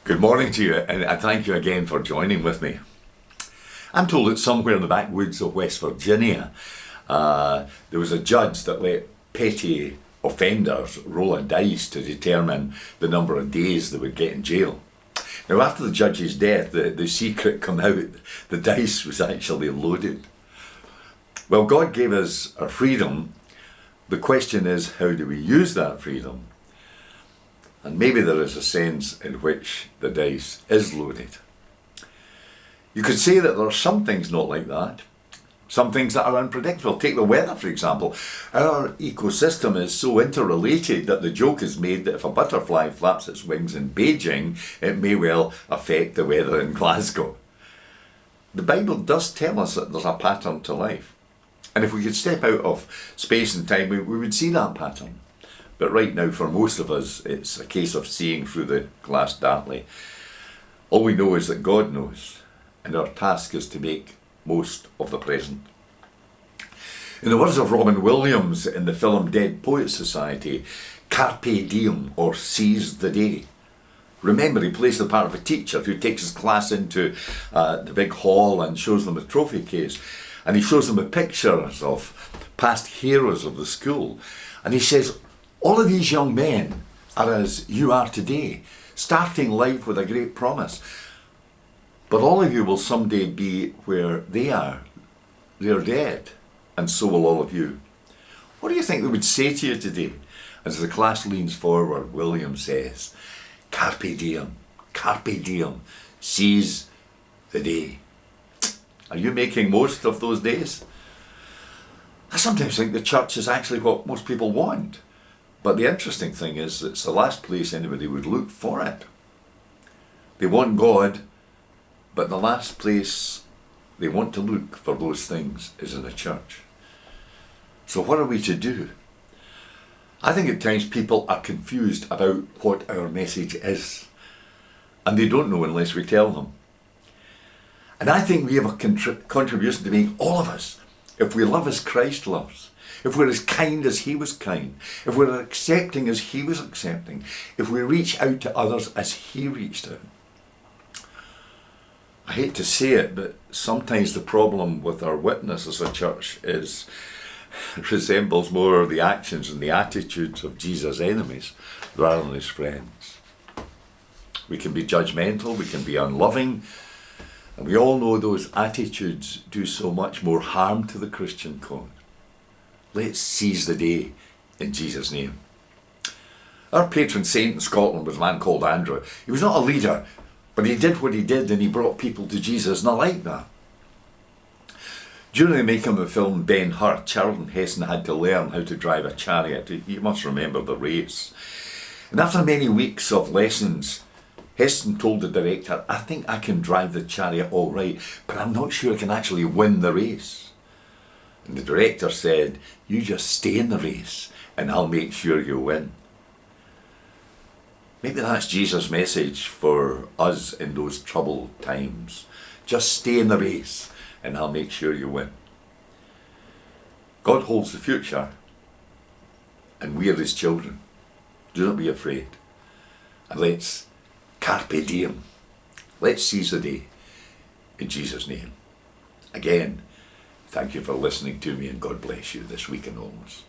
Good morning to you, and I thank you again for joining with me. I'm told that somewhere in the backwoods of West Virginia, there was a judge that let petty offenders roll a dice to determine the number of days they would get in jail. Now, after the judge's death, the secret came out. The dice was actually loaded. Well, God gave us our freedom. The question is, how do we use that freedom? And maybe there is a sense in which the dice is loaded. You could say that there are some things not like that. Some things that are unpredictable. Take the weather, for example. Our ecosystem is so interrelated that the joke is made that if a butterfly flaps its wings in Beijing, it may well affect the weather in Glasgow. The Bible does tell us that there's a pattern to life. And if we could step out of space and time, we would see that pattern. But right now, for most of us, it's a case of seeing through the glass darkly. All we know is that God knows, and our task is to make most of the present. In the words of Robin Williams in the film Dead Poets Society, Carpe Diem, or seize the day. Remember, he plays the part of a teacher who takes his class into the big hall and shows them a trophy case. And he shows them the pictures of past heroes of the school. And he says, all of these young men are as you are today, starting life with a great promise. But all of you will someday be where they are. They're dead, and so will all of you. What do you think they would say to you today? As the class leans forward, William says, Carpe diem, seize the day. Are you making most of those days? I sometimes think the church is actually what most people want. But the interesting thing is, it's the last place anybody would look for it. They want God, but the last place they want to look for those things is in a church. So what are we to do? I think at times people are confused about what our message is. And they don't know unless we tell them. And I think we have a contribution to make, all of us, if we love as Christ loves. If we're as kind as he was kind, if we're accepting as he was accepting, if we reach out to others as he reached out. I hate to say it, but sometimes the problem with our witness as a church resembles more the actions and the attitudes of Jesus' enemies rather than his friends. We can be judgmental, we can be unloving, and we all know those attitudes do so much more harm to the Christian cause. Let's seize the day in Jesus' name. Our patron saint in Scotland was a man called Andrew. He was not a leader, but he did what he did and he brought people to Jesus, and I like that. During the making of the film Ben-Hur, Charlton Heston had to learn how to drive a chariot. You must remember the race. And after many weeks of lessons, Heston told the director, I think I can drive the chariot all right, but I'm not sure I can actually win the race. And the director said, you just stay in the race and I'll make sure you win. Maybe that's Jesus' message for us in those troubled times. Just stay in the race and I'll make sure you win. God holds the future and we are his children. Do not be afraid. And let's carpe diem. Let's seize the day in Jesus' name. Again, thank you for listening to me, and God bless you this week and always.